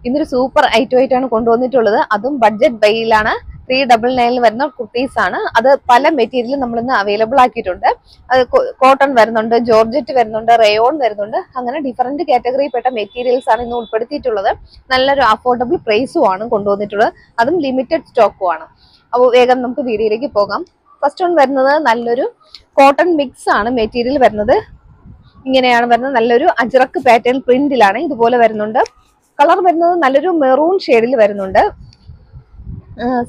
ഇന്നൊരു super item ആയിട്ടാണ് കൊണ്ടുവന്നിട്ടുള്ളത്. അതും ബഡ്ജറ്റ് ബൈയിലാണ്. 399 വരുന്ന കുർത്തീസ് ആണ്. അത് പല മെറ്റീരിയലും നമ്മൾ ഇന്ന് അവൈലബിൾ ആക്കിയിട്ടുണ്ട്. അത് കോട്ടൺ വരുന്നുണ്ട്, ജോർജറ്റ് വരുന്നുണ്ട്, റയോൺ വരുന്നുണ്ട്. അങ്ങനെ ഡിഫറെന്റ് കാറ്റഗറിയിൽപ്പെട്ട മെറ്റീരിയൽസ് ആണ് ഇന്ന് ഉൾപ്പെടുത്തിയിട്ടുള്ളത്. നല്ലൊരു അഫോർഡബിൾ പ്രൈസും ആണ് കൊണ്ടുവന്നിട്ടുള്ളത്. അതും ലിമിറ്റഡ് സ്റ്റോക്കും ആണ്. അപ്പോൾ വേഗം നമുക്ക് വീഡിയോയിലേക്ക് പോകാം. ഫസ്റ്റ് വൺ വരുന്നത് നല്ലൊരു കോട്ടൺ മിക്സ് ആണ് മെറ്റീരിയൽ വരുന്നത്. ഇങ്ങനെയാണ് വരുന്നത്. നല്ലൊരു അജ്രക്ക് പാറ്റേൺ പ്രിന്റിലാണ് ഇതുപോലെ വരുന്നുണ്ട്. കളർ വരുന്നത് നല്ലൊരു മെറൂൺ ഷെയ്ഡിൽ വരുന്നുണ്ട്.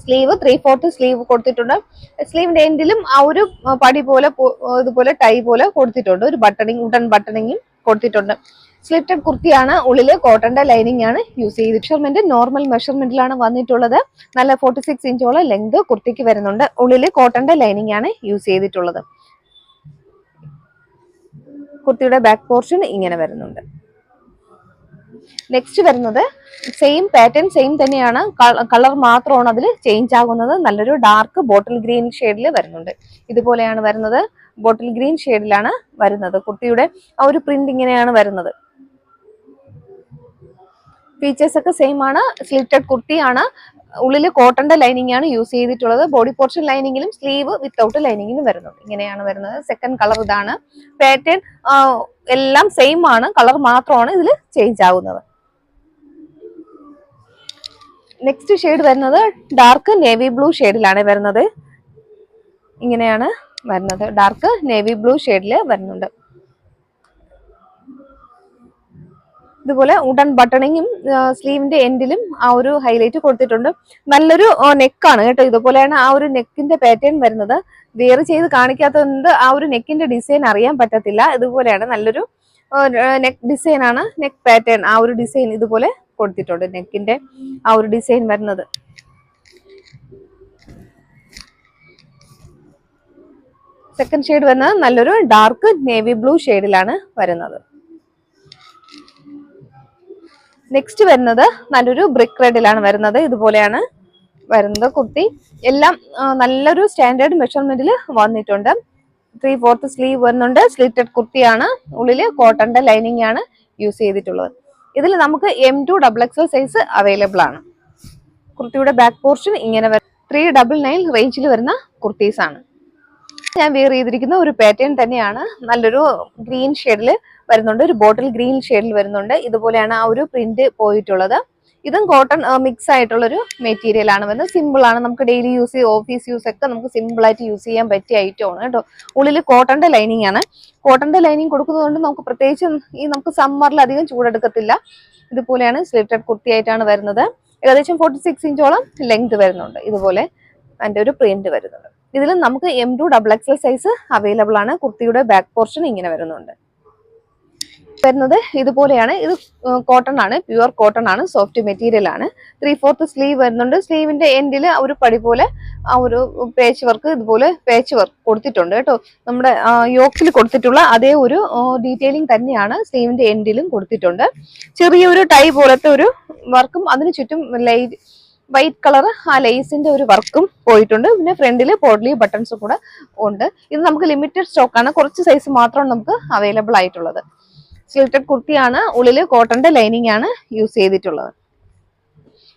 സ്ലീവ് 3/4 സ്ലീവ് കൊടുത്തിട്ടുണ്ട്. സ്ലീവിന്റെ എൻഡിലും ആ ഒരു പടി പോലെ ഇതുപോലെ ടൈ പോലെ കൊടുത്തിട്ടുണ്ട്. ഒരു ബട്ടണിങ്, ഉടൻ ബട്ടണിങ്ങും കൊടുത്തിട്ടുണ്ട്. സ്ലിറ്റഡ് കുർത്തിയാണ്. ഉള്ളില് കോട്ടന്റെ ലൈനിങ് ആണ് യൂസ് ചെയ്ത്. മെഷർമെന്റ് നോർമൽ മെഷർമെന്റിലാണ് വന്നിട്ടുള്ളത്. നല്ല 46 ഇഞ്ചോളം ലെങ്ത് കുർത്തിക്ക് വരുന്നുണ്ട്. ഉള്ളില് കോട്ടന്റെ ലൈനിങ് ആണ് യൂസ് ചെയ്തിട്ടുള്ളത്. കുർത്തിയുടെ ബാക്ക് പോർഷൻ ഇങ്ങനെ വരുന്നുണ്ട്. നെക്സ്റ്റ് വരുന്നത് സെയിം പാറ്റേൺ സെയിം തന്നെയാണ്. കളർ മാത്രമാണ് അതിൽ ചേഞ്ച് ആകുന്നത്. നല്ലൊരു ഡാർക്ക് ബോട്ടിൽ ഗ്രീൻ ഷെയ്ഡിൽ വരുന്നുണ്ട്. ഇതുപോലെയാണ് വരുന്നത്. ബോട്ടിൽ ഗ്രീൻ ഷെയ്ഡിലാണ് വരുന്നത്. കുർത്തിയുടെ ആ ഒരു പ്രിന്റ് ഇങ്ങനെയാണ് വരുന്നത്. ഫീച്ചേഴ്സ് ഒക്കെ സെയിം ആണ്. സ്ലിറ്റഡ് കുർത്തിയാണ്. ഉള്ളില് കോട്ടന്റെ ലൈനിങ് ആണ് യൂസ് ചെയ്തിട്ടുള്ളത്. ബോഡി പോർഷൻ ലൈനിങ്ങിലും സ്ലീവ് വിത്തൗട്ട് ലൈനിങ്ങിലും വരുന്നുണ്ട്. ഇങ്ങനെയാണ് വരുന്നത്. സെക്കൻഡ് കളർ ഇതാണ്. പാറ്റേൺ എല്ലാം സെയിം ആണ്. കളർ മാത്രമാണ് ഇതിൽ ചേഞ്ച് ആകുന്നത്. നെക്സ്റ്റ് ഷെയ്ഡ് വരുന്നത് ഡാർക്ക് നേവി ബ്ലൂ ഷെയ്ഡിലാണ് വരുന്നത്. ഇങ്ങനെയാണ് വരുന്നത്. ഡാർക്ക് നേവി ബ്ലൂ ഷെയ്ഡിൽ വരുന്നുണ്ട്. ഇതുപോലെ ഉടൻ ബട്ടണിങ്ങും സ്ലീവിന്റെ എൻഡിലും ആ ഒരു ഹൈലൈറ്റ് കൊടുത്തിട്ടുണ്ട്. നല്ലൊരു നെക്കാണ് കേട്ടോ. ഇതുപോലെയാണ് ആ ഒരു നെക്കിന്റെ പാറ്റേൺ വരുന്നത്. വേറെ ചെയ്ത് കാണിക്കാത്തതുകൊണ്ട് ആ ഒരു നെക്കിന്റെ ഡിസൈൻ അറിയാൻ പറ്റത്തില്ല. ഇതുപോലെയാണ് നല്ലൊരു നെക്ക് ഡിസൈൻ ആണ്. നെക്ക് പാറ്റേൺ ആ ഒരു ഡിസൈൻ ഇതുപോലെ കൊടുത്തിട്ടുണ്ട്. നെക്കിന്റെ ആ ഒരു ഡിസൈൻ വരുന്നത്. സെക്കൻഡ് ഷെയ്ഡ് വരുന്നത് നല്ലൊരു ഡാർക്ക് നേവി ബ്ലൂ ഷെയ്ഡിലാണ് വരുന്നത്. നെക്സ്റ്റ് വരുന്നത് നല്ലൊരു ബ്രിക്ക് റെഡിലാണ് വരുന്നത്. ഇതുപോലെയാണ് വരുന്നത് കുർത്തി. എല്ലാം നല്ലൊരു സ്റ്റാൻഡേർഡ് മെഷർമെന്റിൽ വന്നിട്ടുണ്ട്. 3/4 സ്ലീവ് വരുന്നുണ്ട്. സ്ലിറ്റഡ് കുർത്തിയാണ്. ഉള്ളില് കോട്ടന്റെ ലൈനിങ് ആണ് യൂസ് ചെയ്തിട്ടുള്ളത്. ഇതിൽ നമുക്ക് M2 XXL സൈസ് അവൈലബിൾ ആണ്. കുർത്തിയുടെ ബാക്ക് പോർഷൻ ഇങ്ങനെ 399 റേഞ്ചിൽ വരുന്ന കുർത്തീസ് ആണ്. ഞാൻ വെയർ ചെയ്തിരിക്കുന്ന ഒരു പാറ്റേൺ തന്നെയാണ്. നല്ലൊരു ഗ്രീൻ ഷെയ്ഡിൽ വരുന്നുണ്ട്. ഒരു ബോട്ടിൽ ഗ്രീൻ ഷെയ്ഡിൽ വരുന്നുണ്ട്. ഇതുപോലെയാണ് ആ ഒരു പ്രിന്റ് പോയിട്ടുള്ളത്. ഇതും കോട്ടൺ മിക്സ് ആയിട്ടുള്ള ഒരു മെറ്റീരിയൽ ആണ് വരുന്നത്. സിമ്പിൾ ആണ്. നമുക്ക് ഡെയിലി യൂസ്, ഓഫീസ് യൂസ് ഒക്കെ നമുക്ക് സിമ്പിൾ ആയിട്ട് യൂസ് ചെയ്യാൻ പറ്റിയ ഐറ്റം ആണ് കേട്ടോ. ഉള്ളിൽ കോട്ടന്റെ ലൈനിങ് ആണ്. കോട്ടന്റെ ലൈനിങ് കൊടുക്കുന്നതുകൊണ്ട് നമുക്ക് പ്രത്യേകിച്ച് നമുക്ക് സമ്മറിൽ അധികം ചൂടെടുക്കത്തില്ല. ഇതുപോലെയാണ് സ്ലിറ്റഡ് കുർത്തി ആയിട്ടാണ് വരുന്നത്. ഏകദേശം 46 ഇഞ്ചോളം ലെങ്ത് വരുന്നുണ്ട്. ഇതുപോലെ അതിന്റെ ഒരു പ്രിന്റ് വരുന്നുണ്ട്. ഇതിൽ നമുക്ക് M2 XXL സൈസ് അവൈലബിൾ ആണ്. കുർത്തിയുടെ ബാക്ക് പോർഷൻ ഇങ്ങനെ വരുന്നുണ്ട്. വരുന്നത് ഇതുപോലെയാണ്. ഇത് കോട്ടൺ ആണ്. പ്യുവർ കോട്ടൺ ആണ്. സോഫ്റ്റ് മെറ്റീരിയൽ ആണ്. 3/4 സ്ലീവ് വരുന്നുണ്ട്. സ്ലീവിന്റെ എൻഡിൽ ആ ഒരു പടി പോലെ ആ ഒരു പേച്ച് വർക്ക്, ഇതുപോലെ പേച്ച് വർക്ക് കൊടുത്തിട്ടുണ്ട് കേട്ടോ. നമ്മുടെ യോക്കിൽ കൊടുത്തിട്ടുള്ള അതേ ഒരു ഡീറ്റെയിലിംഗ് തന്നെയാണ് സ്ലീവിന്റെ എൻഡിലും കൊടുത്തിട്ടുണ്ട്. ചെറിയൊരു ടൈ പോലത്തെ ഒരു വർക്കും അതിന് ചുറ്റും വൈറ്റ് കളർ ആ ലേസിന്റെ ഒരു വർക്കും പോയിട്ടുണ്ട്. പിന്നെ ഫ്രണ്ടിൽ പോഡ്ലി ബട്ടൺസ് കൂടെ ഉണ്ട്. ഇത് നമുക്ക് ലിമിറ്റഡ് സ്റ്റോക്ക് ആണ്. കുറച്ച് സൈസ് മാത്രമാണ് നമുക്ക് അവൈലബിൾ ആയിട്ടുള്ളത്. സ്ലിറ്റഡ് കുർത്തിയാണ്. ഉള്ളില് കോട്ടന്റെ ലൈനിങ് ആണ് യൂസ് ചെയ്തിട്ടുള്ളത്.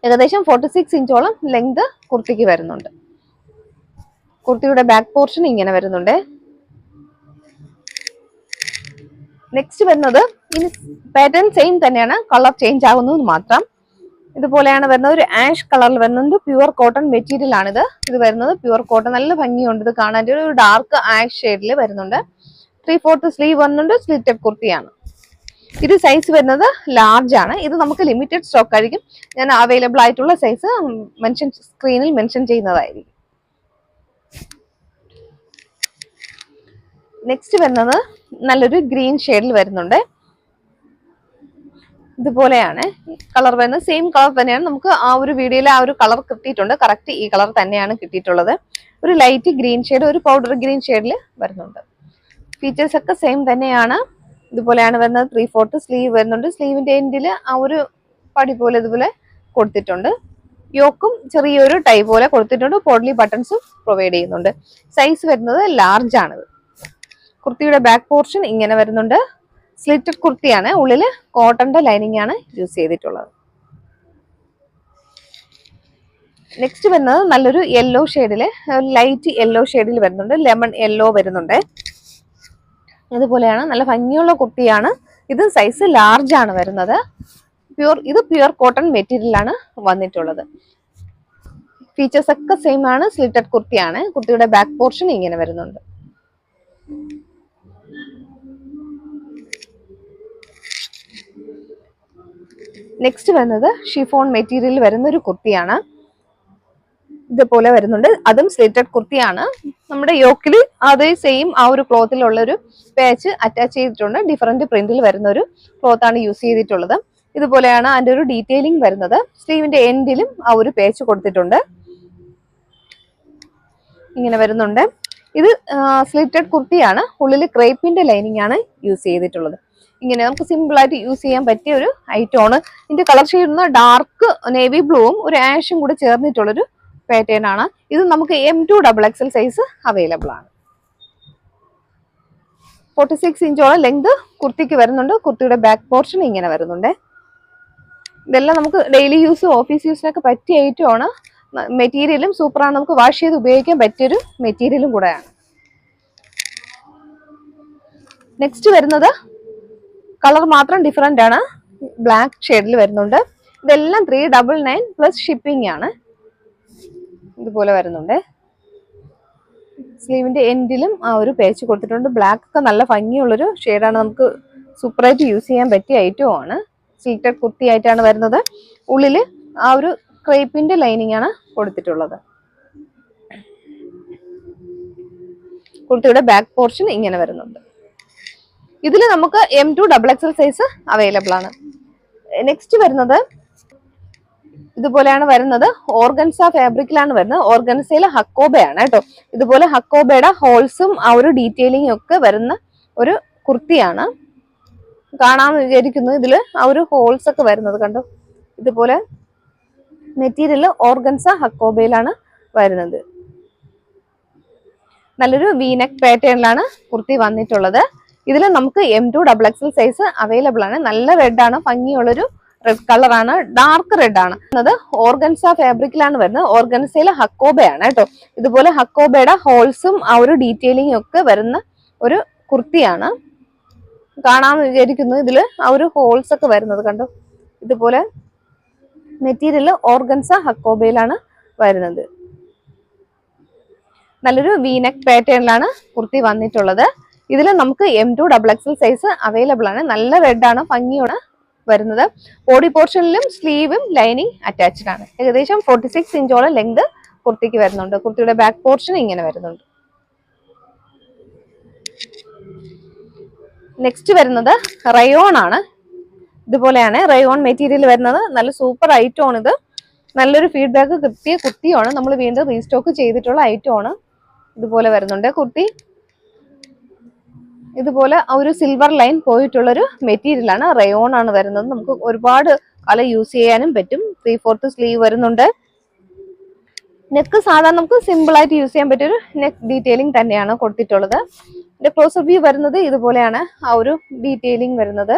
ഏകദേശം 46 ഇഞ്ചോളം ലെങ്ത് കുർത്തിക്ക് വരുന്നുണ്ട്. കുർത്തിയുടെ ബാക്ക് പോർഷൻ ഇങ്ങനെ വരുന്നുണ്ട്. നെക്സ്റ്റ് വരുന്നത് ഇനി പാറ്റേൺ സെയിം തന്നെയാണ്. കളർ ചേഞ്ച് ആകുന്നത് മാത്രം. ഇതുപോലെയാണ് വരുന്നത്. ഒരു ആഷ് കളറിൽ വരുന്നുണ്ട്. പ്യുവർ കോട്ടൺ മെറ്റീരിയൽ ആണിത്. ഇത് വരുന്നത് പ്യുവർ കോട്ടൺ. നല്ല ഭംഗിയുണ്ട് ഇത് കാണാൻ. ഒരു ഡാർക്ക് ആഷ് ഷെയ്ഡിൽ വരുന്നുണ്ട്. 3/4 സ്ലീവ് വരുന്നുണ്ട്. സ്ലിറ്റഡ് കുർത്തിയാണ്. ഇത് സൈസ് വരുന്നത് ലാർജ് ആണ്. ഇത് നമുക്ക് ലിമിറ്റഡ് സ്റ്റോക്ക് ആയിരിക്കും. ഞാൻ അവൈലബിൾ ആയിട്ടുള്ള സൈസ് സ്ക്രീനിൽ മെൻഷൻ ചെയ്യുന്നതായിരിക്കും. നെക്സ്റ്റ് വരുന്നത് നല്ലൊരു ഗ്രീൻ ഷെയ്ഡിൽ വരുന്നുണ്ട്. ഇതുപോലെയാണ് കളർ വരുന്നത്. സെയിം കളർ തന്നെയാണ്. നമുക്ക് ആ ഒരു വീഡിയോയിൽ ആ ഒരു കളർ കിട്ടിയിട്ടുണ്ട്. കറക്റ്റ് ഈ കളർ തന്നെയാണ് കിട്ടിയിട്ടുള്ളത്. ഒരു ലൈറ്റ് ഗ്രീൻ ഷെയ്ഡ്, ഒരു പൗഡർ ഗ്രീൻ ഷെയ്ഡിൽ വരുന്നുണ്ട്. ഫീച്ചേഴ്സ് ഒക്കെ സെയിം തന്നെയാണ്. ഇതുപോലെയാണ് വരുന്നത്. 3/4 സ്ലീവ് വരുന്നുണ്ട്. സ്ലീവിന്റെ എൻഡിൽ ആ ഒരു പടി പോലെ ഇതുപോലെ കൊടുത്തിട്ടുണ്ട്. യോക്കും ചെറിയൊരു ടൈ പോലെ കൊടുത്തിട്ടുണ്ട്. പോഡ്ലി ബട്ടൺസും പ്രൊവൈഡ് ചെയ്യുന്നുണ്ട്. സൈസ് വരുന്നത് ലാർജ് ആണിത്. കുർത്തിയുടെ ബാക്ക് പോർഷൻ ഇങ്ങനെ വരുന്നുണ്ട്. സ്ലിറ്റഡ് കുർത്തിയാണ്. ഉള്ളില് കോട്ടന്റെ ലൈനിങ് ആണ് യൂസ് ചെയ്തിട്ടുള്ളത്. നെക്സ്റ്റ് വരുന്നത് നല്ലൊരു യെല്ലോ ഷെയ്ഡില്, ലൈറ്റ് യെല്ലോ ഷെയ്ഡിൽ വരുന്നുണ്ട്, ലെമൺ യെല്ലോ വരുന്നുണ്ട്. ഇതുപോലെയാണ്, നല്ല ഭംഗിയുള്ള കുർത്തിയാണ്. ഇത് സൈസ് ലാർജ് ആണ് വരുന്നത്. ഇത് പ്യുർ കോട്ടൺ മെറ്റീരിയലാണ് വന്നിട്ടുള്ളത്. ഫീച്ചേഴ്സ് ഒക്കെ സെയിം ആണ്. സ്ലിറ്റഡ് കുർത്തിയാണ്. കുർത്തിയുടെ ബാക്ക് പോർഷൻ ഇങ്ങനെ വരുന്നുണ്ട്. നെക്സ്റ്റ് വരുന്നത് ഷിഫോൺ മെറ്റീരിയൽ വരുന്ന ഒരു കുർത്തിയാണ്. ഇതുപോലെ വരുന്നുണ്ട്. അതും സ്ലിറ്റഡ് കുർത്തിയാണ്. നമ്മുടെ യോക്കിൽ അതേ സെയിം ആ ഒരു ക്ലോത്തിലുള്ള ഒരു പാച്ച് അറ്റാച്ച് ചെയ്തിട്ടുണ്ട്. ഡിഫറെന്റ് പ്രിന്റിൽ വരുന്ന ഒരു ക്ലോത്ത് ആണ് യൂസ് ചെയ്തിട്ടുള്ളത്. ഇതുപോലെയാണ് അതിന്റെ ഒരു ഡീറ്റെയിലിംഗ് വരുന്നത്. സ്ലീവിന്റെ എൻഡിലും ആ ഒരു പാച്ച് കൊടുത്തിട്ടുണ്ട്. ഇങ്ങനെ വരുന്നുണ്ട്. ഇത് സ്ലിറ്റഡ് കുർത്തിയാണ്. ഉള്ളിൽ ക്രേപ്പിന്റെ ലൈനിങ് ആണ് യൂസ് ചെയ്തിട്ടുള്ളത്. ഇങ്ങനെ നമുക്ക് സിമ്പിൾ ആയിട്ട് യൂസ് ചെയ്യാൻ പറ്റിയ ഒരു ഐറ്റം ആണ്. ഇതിന്റെ കളർ ഷെയ്ഡ് ഡാർക്ക് നേവി ബ്ലൂവും ഒരു ആഷും കൂടെ ചേർന്നിട്ടുള്ളൊരു പാറ്റേൺ ആണ്. ഇത് നമുക്ക് M2XXL സൈസ് അവൈലബിൾ ആണ്. 46 ഇഞ്ചോളം ലെങ്ത് കുർത്തിക്ക് വരുന്നുണ്ട്. കുർത്തിയുടെ ബാക്ക് പോർഷൻ ഇങ്ങനെ വരുന്നുണ്ട്. ഇതെല്ലാം നമുക്ക് ഡെയിലി യൂസ്, ഓഫീസ് യൂസിനൊക്കെ പറ്റിയ ഐറ്റം ആണ്. മെറ്റീരിയലും സൂപ്പറാണ്. നമുക്ക് വാഷ് ചെയ്ത് ഉപയോഗിക്കാൻ പറ്റിയൊരു മെറ്റീരിയലും കൂടെയാണ്. നെക്സ്റ്റ് വരുന്നത് കളർ മാത്രം ഡിഫറെന്റ് ആണ്. ബ്ലാക്ക് ഷെയ്ഡിൽ വരുന്നുണ്ട്. ഇതെല്ലാം 399 പ്ലസ് ഷിപ്പിംഗ് ആണ്. ഇതുപോലെ വരുന്നുണ്ട്. സ്ലീവിന്റെ എൻഡിലും ആ ഒരു പേച്ച് കൊടുത്തിട്ടുണ്ട്. ബ്ലാക്ക് ഒക്കെ നല്ല ഭംഗിയുള്ളൊരു ഷെയ്ഡാണ്. നമുക്ക് സൂപ്പറായിട്ട് യൂസ് ചെയ്യാൻ പറ്റിയ ഐറ്റവും ആണ്. സ്ലിറ്റഡ് കുർത്തി ആയിട്ടാണ് വരുന്നത്. ഉള്ളില് ആ ഒരു ക്രേപ്പിന്റെ ലൈനിങ് ആണ് കൊടുത്തിട്ടുള്ളത്. കുർത്തിയുടെ ബാക്ക് പോർഷൻ ഇങ്ങനെ വരുന്നുണ്ട്. ഇതിൽ നമുക്ക് M2XXL സൈസ് അവൈലബിൾ ആണ്. നെക്സ്റ്റ് വരുന്നത് ഇതുപോലെയാണ് വരുന്നത്. ഓർഗൻസ ഫാബ്രിക്കിലാണ് വരുന്നത്. ഓർഗൻസയിലെ ഹക്കോബയാണ് കേട്ടോ. ഇതുപോലെ ഹക്കോബയുടെ ഹോൾസും ആ ഒരു ഡീറ്റെയിലിംഗും ഒക്കെ വരുന്ന ഒരു കുർത്തിയാണ്. കാണാമെന്ന് വിചാരിക്കുന്നു. ഇതില് ആ ഒരു ഹോൾസ് ഒക്കെ വരുന്നത് കണ്ടോ. ഇതുപോലെ മെറ്റീരിയൽ ഓർഗൻസ ഹക്കോബയിലാണ് വരുന്നത്. നല്ലൊരു വീനെക്ക് പാറ്റേണിലാണ് കുർത്തി വന്നിട്ടുള്ളത്. ഇതിൽ നമുക്ക് M2XXL സൈസ് അവൈലബിൾ ആണ്. നല്ല റെഡ് ആണ്, ഭംഗിയുള്ളൊരു റെഡ് കളറാണ്, ഡാർക്ക് റെഡ് ആണ്. ഓർഗൻസ ഫാബ്രിക്കിലാണ് വരുന്നത്. ഓർഗൻസയിലെ ഹക്കോബയാണ് കേട്ടോ. ഇതുപോലെ ഹക്കോബയുടെ ഹോൾസും ആ ഒരു ഡീറ്റെയിലിംഗും ഒക്കെ വരുന്ന ഒരു കുർത്തിയാണ്. കാണാമെന്ന് വിചാരിക്കുന്നു. ഇതില് ആ ഒരു ഹോൾസ് ഒക്കെ വരുന്നത് കണ്ടോ. ഇതുപോലെ മെറ്റീരിയൽ ഓർഗൻസ ഹക്കോബയിലാണ് വരുന്നത്. നല്ലൊരു വീനെക്ക് പാറ്റേണിലാണ് കുർത്തി വന്നിട്ടുള്ളത്. ഇതിൽ നമുക്ക് M2XXL സൈസ് അവൈലബിൾ ആണ്. നല്ല റെഡ് ആണ്, ഭംഗിയാണ് വരുന്നത്. ബോഡി പോർഷനിലും സ്ലീവും ലൈനിങ് അറ്റാച്ച്ഡ് ആണ്. ഏകദേശം 46 ഇഞ്ചോളം ലെങ്ത് കുർത്തിക്ക് വരുന്നുണ്ട്. കുർത്തിയുടെ ബാക്ക് പോർഷൻ ഇങ്ങനെ വരുന്നുണ്ട്. നെക്സ്റ്റ് വരുന്നത് റയോൺ ആണ്. ഇതുപോലെയാണ് റയോൺ മെറ്റീരിയൽ വരുന്നത്. നല്ല സൂപ്പർ ഐറ്റം ആണ് ഇത്. നല്ലൊരു ഫീഡ്ബാക്ക് കിട്ടിയ കുർത്തിയാണ്. നമ്മൾ വീണ്ടും റീസ്റ്റോക്ക് ചെയ്തിട്ടുള്ള ഐറ്റം ആണ്. ഇതുപോലെ വരുന്നുണ്ട് കുർത്തി. ഇതുപോലെ ഒരു സിൽവർ ലൈൻ പോയിട്ടുള്ളൊരു മെറ്റീരിയൽ ആണ്. റയോൺ ആണ് വരുന്നത്. നമുക്ക് ഒരുപാട് കാലം യൂസ് ചെയ്യാനും പറ്റും. 3/4 സ്ലീവ് വരുന്നുണ്ട്. നെക്ക് സാധാരണ നമുക്ക് സിമ്പിൾ ആയിട്ട് യൂസ് ചെയ്യാൻ പറ്റിയൊരു നെക്ക് ഡീറ്റെയിലിംഗ് തന്നെയാണ് കൊടുത്തിട്ടുള്ളത്. ഇതിന്റെ ക്ലോസർ വ്യൂ വരുന്നത് ഇതുപോലെയാണ് ആ ഒരു ഡീറ്റെയിലിംഗ് വരുന്നത്.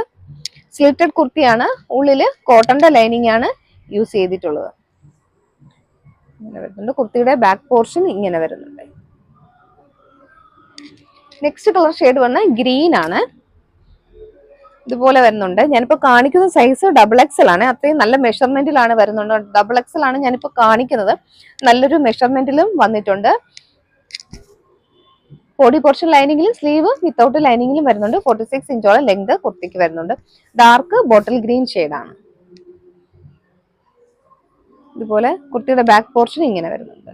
സ്ലിറ്റഡ് കുർത്തിയാണ്. ഉള്ളില് കോട്ടന്റെ ലൈനിങ് ആണ് യൂസ് ചെയ്തിട്ടുള്ളത്. ഇങ്ങനെ വരുന്നുണ്ട്. കുർത്തിയുടെ ബാക്ക് പോർഷൻ ഇങ്ങനെ വരുന്നുണ്ട്. നെക്സ്റ്റ് കളർ ഷെയ്ഡ് വന്ന ഗ്രീൻ ആണ്. ഇതുപോലെ വരുന്നുണ്ട്. ഞാനിപ്പോ കാണിക്കുന്ന സൈസ് XXL ആണ്. അത്രയും നല്ല മെഷർമെന്റിലാണ് വരുന്നുണ്ട്. XXL ആണ് ഞാനിപ്പോ കാണിക്കുന്നത്. നല്ലൊരു മെഷർമെന്റിലും വന്നിട്ടുണ്ട്. ബോഡി പോർഷൻ ലൈനിങ്ങിലും സ്ലീവ് വിത്തൗട്ട് ലൈനിങ്ങിലും വരുന്നുണ്ട്. 46 ഇഞ്ചോളം ലെങ്ത് കുർത്തിക്ക് വരുന്നുണ്ട്. ഡാർക്ക് ബോട്ടിൽ ഗ്രീൻ ഷെയ്ഡാണ്. ഇതുപോലെ കുർത്തിയുടെ ബാക്ക് പോർഷൻ ഇങ്ങനെ വരുന്നുണ്ട്.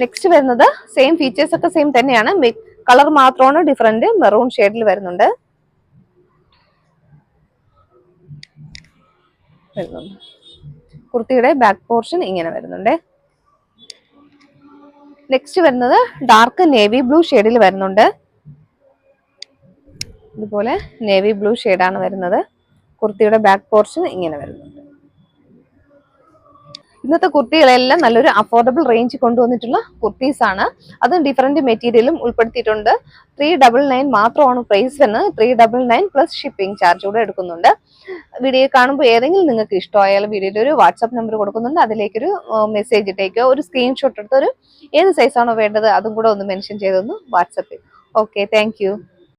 നെക്സ്റ്റ് വരുന്നത് സെയിം ഫീച്ചേഴ്സ് ഒക്കെ സെയിം തന്നെയാണ്. കളർ മാത്രമാണ് ഡിഫറെന്റ്. മെറൂൺ ഷെയ്ഡിൽ വരുന്നുണ്ട്. കുർത്തിയുടെ ബാക്ക് പോർഷൻ ഇങ്ങനെ വരുന്നുണ്ട്. നെക്സ്റ്റ് വരുന്നത് ഡാർക്ക് നേവി ബ്ലൂ ഷെയ്ഡിൽ വരുന്നുണ്ട്. ഇതുപോലെ നേവി ബ്ലൂ ഷെയ്ഡാണ് വരുന്നത്. കുർത്തിയുടെ ബാക്ക് പോർഷൻ ഇങ്ങനെ വരുന്നുണ്ട്. ഇന്നത്തെ കുർത്തികളെല്ലാം നല്ലൊരു അഫോർഡബിൾ റേഞ്ച് കൊണ്ടുവന്നിട്ടുള്ള കുർത്തീസ് ആണ്. അതും ഡിഫറെന്റ് മെറ്റീരിയലും ഉൾപ്പെടുത്തിയിട്ടുണ്ട്. 399 മാത്രമാണ് പ്രൈസ് വരുന്നത്. 399 പ്ലസ് ഷിപ്പിംഗ് ചാർജ് കൂടെ എടുക്കുന്നുണ്ട്. വീഡിയോ കാണുമ്പോൾ ഏതെങ്കിലും നിങ്ങൾക്ക് ഇഷ്ടമായാലും വീഡിയോയിൽ ഒരു വാട്സ്ആപ്പ് നമ്പർ കൊടുക്കുന്നുണ്ട്. അതിലേക്കൊരു മെസ്സേജ് ഇട്ടേക്കോ, ഒരു സ്ക്രീൻഷോട്ട് എടുത്ത് ഏത് സൈസാണോ വേണ്ടത് അതും കൂടെ ഒന്ന് മെൻഷൻ ചെയ്തൊന്ന് വാട്സ്ആപ്പ് ചെയ്യും. Okay, thank you.